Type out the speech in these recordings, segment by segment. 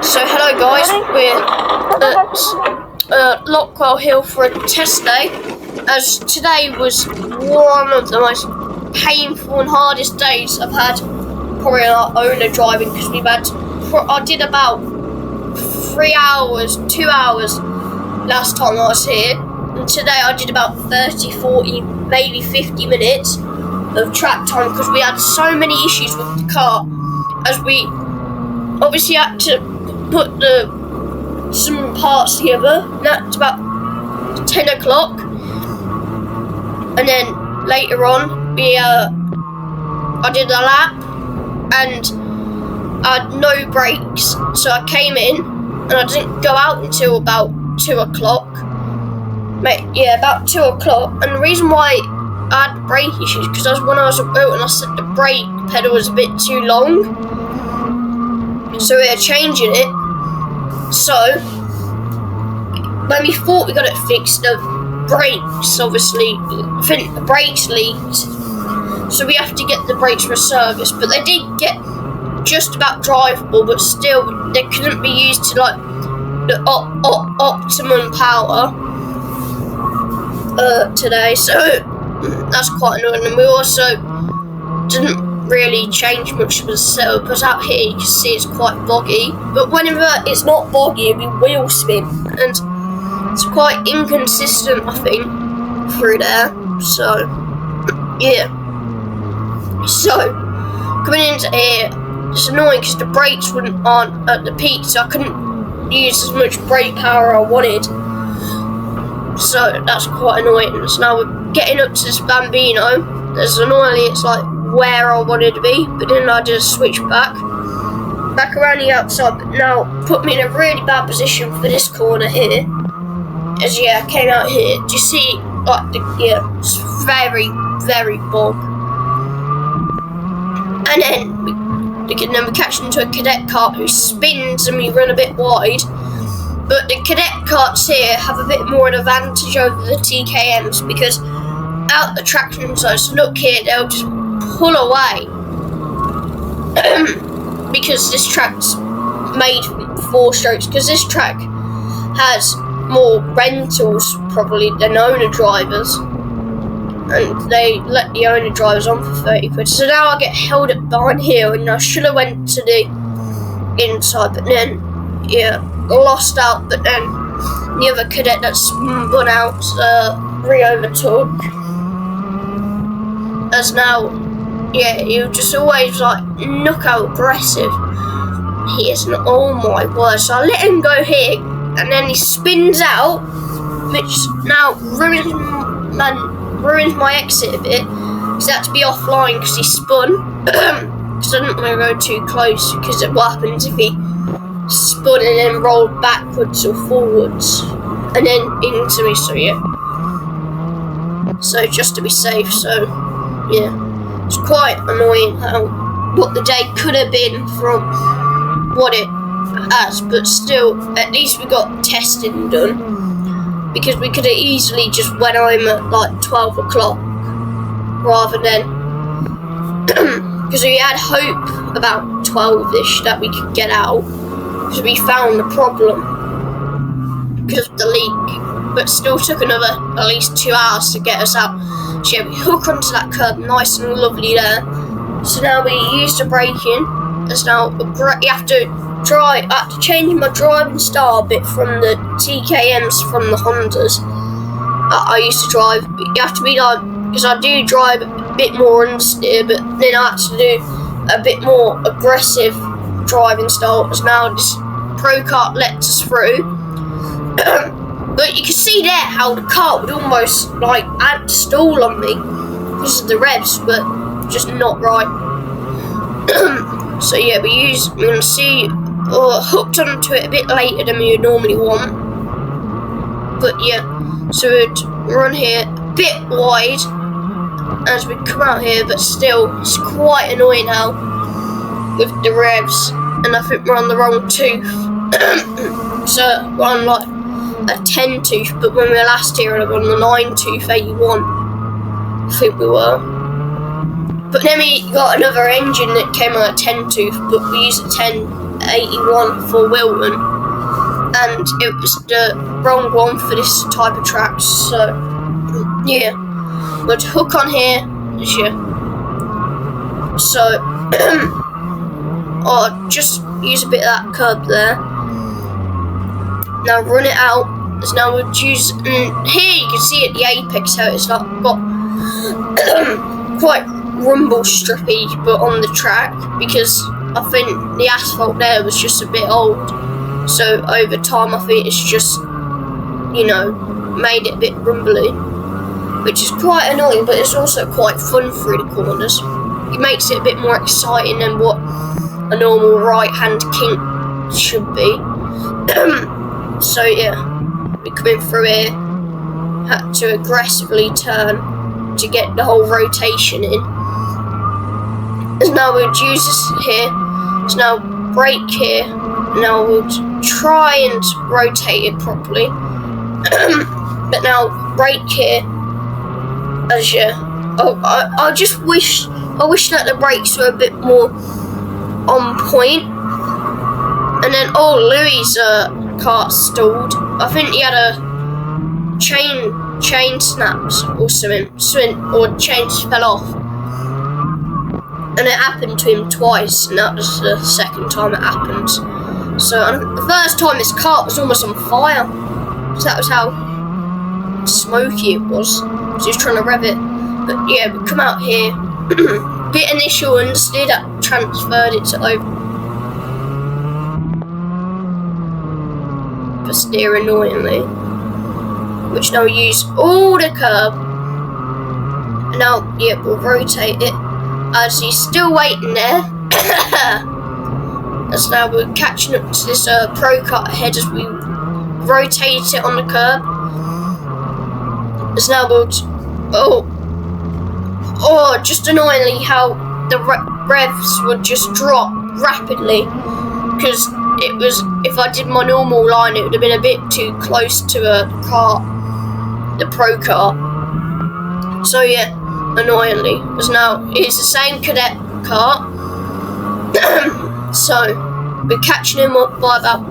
So hello guys, we're at Lockwell Hill for a test day, as today was one of the most painful and hardest days I've had probably in our owner driving, because I did about 3 hours, 2 hours last time I was here, and today I did about 30, 40, maybe 50 minutes of track time because we had so many issues with the car, as we obviously had to put some parts together. That's about 10 o'clock, and then later on I did a lap and I had no brakes, so I came in and I didn't go out until about 2 o'clock. About 2 o'clock. And the reason why I had brake issues because when I was at boat and I said the brake pedal was a bit too long, so we were changing it. So when we thought we got it fixed, the brakes obviously, I think the brakes leaked, so we have to get the brakes reserviced. But they did get just about drivable, but still they couldn't be used to like the optimum power today, so that's quite annoying. And we also didn't really change much of the setup, because out here you can see it's quite boggy, but whenever it's not boggy we wheel spin, and it's quite inconsistent I think through there. So yeah, so coming into here it's annoying because the brakes aren't at the peak, so I couldn't use as much brake power I wanted, so that's quite annoying. So now we're getting up to this Bambino. As annoyingly it's like where I wanted to be, but then I just switched back around the outside, but now put me in a really bad position for this corner here. As I came out here, do you see like it's very, very bog. And then we catch into a cadet cart who spins and we run a bit wide. But the cadet carts here have a bit more of an advantage over the TKMs, because out the traction zone, so look here, they'll just pull away. Because this track's made 4 strokes, because this track has more rentals probably than owner drivers, and they let the owner drivers on for 30 quid. So now I get held up behind here, and I should have went to the inside, but then lost out. But then the other cadet that spun out re-overtook, as now he was just always like knockout aggressive. He isn't, oh my word. So I let him go here, and then he spins out, which now ruins my exit a bit, because I had to be offline because he spun. Because I didn't want to go too close, because what happens if he spun and then rolled backwards or forwards and then into me, so just to be safe. So it's quite annoying what the day could have been from what it has, but still at least we got testing done, because we could have easily just went home at like 12 o'clock rather than because we had hope about 12ish that we could get out, because we found the problem because of the leak, but still took another at least 2 hours to get us out. So we hook onto that curb nice and lovely there. So now we use the braking, as now you have to I had to change my driving style a bit from the TKMs from the Hondas I used to drive. But you have to be like, because I do drive a bit more understeer, but then I had to do a bit more aggressive driving style, as now this pro kart lets us through. But you can see there how the car would almost like stall on me because of the revs, but just not right. So we're gonna see hooked onto it a bit later than we would normally want. But so we'd run here a bit wide as we come out here, but still it's quite annoying now with the revs, and I think we're on the wrong tooth. So we're on like a 10 tooth, but when we were last here we were on the 9 tooth 81, I think we were. But then we got another engine that came on a 10 tooth, but we used a 10 81 for Wilton, and it was the wrong one for this type of track. So yeah, we'd hook on here, so I'll just use a bit of that curb there. Now run it out. So now we'll use, here you can see at the apex how it's like got quite rumble strippy, but on the track, because I think the asphalt there was just a bit old. So over time I think it's just, you know, made it a bit rumbly, which is quite annoying, but it's also quite fun through the corners. It makes it a bit more exciting than what a normal right hand kink should be. So yeah, we're coming through here, had to aggressively turn to get the whole rotation in. And now we'll use this here, so now brake here, now we'll try and rotate it properly. But now brake here, as you, I just wish that the brakes were a bit more on point. And then Louis' car stalled. I think he had a chain snaps or something, or chains fell off, and it happened to him twice, and that was the second time it happened. So the first time his car was almost on fire, so that was how smoky it was. So he was trying to rev it. But yeah, we come out here, bit initial understeer that transferred it to oversteer annoyingly, which now we use all the curb. And now, yeah, we'll rotate it as he's still waiting there. As now we're catching up to this pro cut ahead as we rotate it on the curb. As now we'll, just annoyingly how the revs would just drop rapidly, because it was, if I did my normal line, it would have been a bit too close to the pro car. So yeah, annoyingly, because now it's the same cadet car. So we're catching him up by about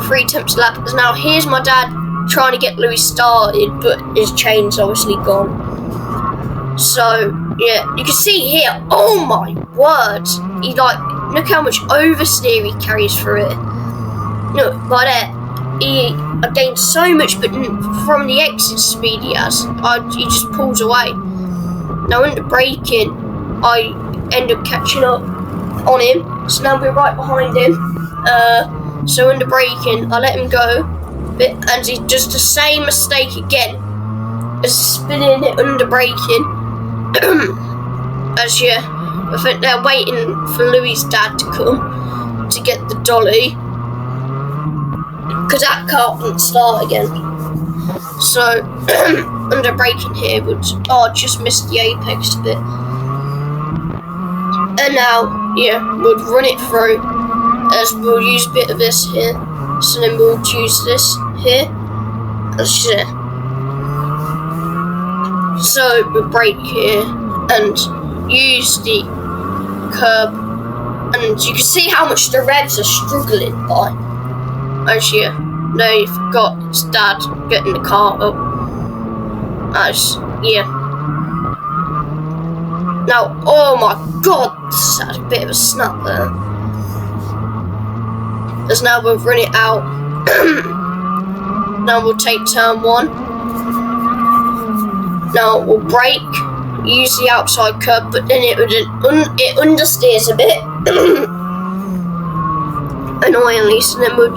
3 tenths a lap. Because now here's my dad trying to get Louis started, but his chain's obviously gone. So yeah, you can see here, oh my word, he look how much oversteer he carries through it. No, by that, he gained so much, but from the exit speed he has, he just pulls away. Now under braking, I end up catching up on him, so now we're right behind him. So under braking, I let him go, and he does the same mistake again as spinning it under braking. As yeah, I think they're waiting for Louis' dad to come to get the dolly, because that car wouldn't start again. So under braking here, just missed the apex a bit. And now, yeah, we'll run it through, as we'll use a bit of this here. So then we'll use this here. So we'll brake here and use the curb, and you can see how much the revs are struggling by. As you know, you've got his dad getting the car up. As yeah. Now, oh my god, this had a bit of a snap there. As now we'll run it out. Now we'll take turn 1. Now we'll brake, use the outside curb, but then it understeers a bit. Annoyingly, so then we'll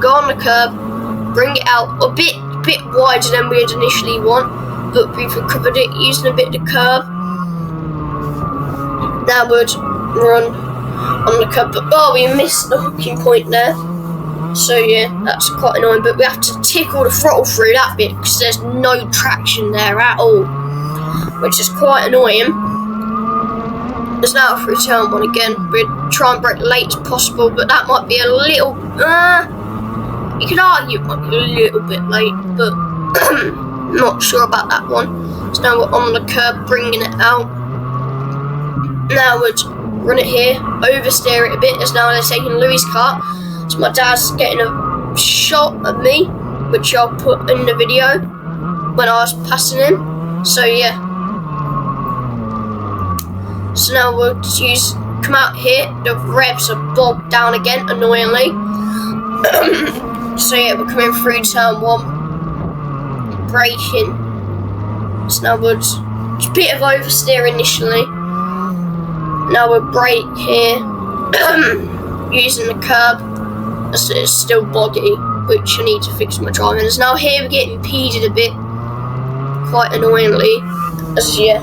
go on the curb, bring it out a bit wider than we'd initially want, but we've recovered it using a bit of the curb. Now we'd run on the curb, but we missed the hooking point there. So yeah, that's quite annoying, but we have to tickle the throttle through that bit because there's no traction there at all, which is quite annoying. There's now through turn 1 again. We'll try and brake late as possible, but that might be a little, you could argue it might be a little bit late, but not sure about that one. So now we're on the curb, bringing it out. Now we'd run it here, oversteer it a bit, as now they're taking Louis' car. So my dad's getting a shot of me, which I'll put in the video when I was passing him. So yeah. So now we'll just come out here. The revs are bogged down again, annoyingly. So yeah, we're coming through turn 1, braking. So now we'll just a bit of oversteer initially. Now we'll brake here, using the curb. It's still boggy, which I need to fix my driving. So now here we're getting impeded a bit, quite annoyingly. As yeah.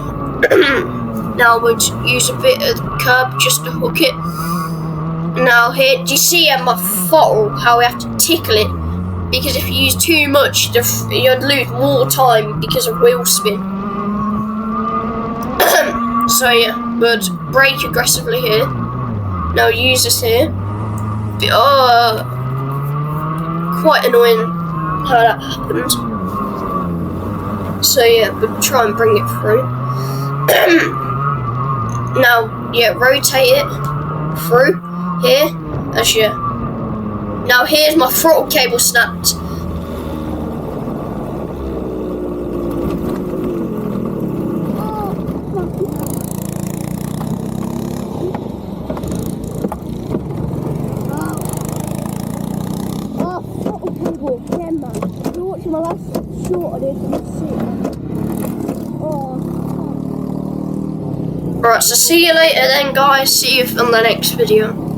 Now we'll use a bit of the curb just to hook it. Now here, do you see my throttle, how we have to tickle it? Because if you use too much, you'd lose more time because of wheel spin. So yeah, but brake aggressively here. Now use this here. Quite annoying how that happened. So yeah, we'll try and bring it through. Now, yeah, rotate it through here, as you. Now here's my throttle cable snapped. My last short I did Alright, so see you later then, guys. See you on the next video.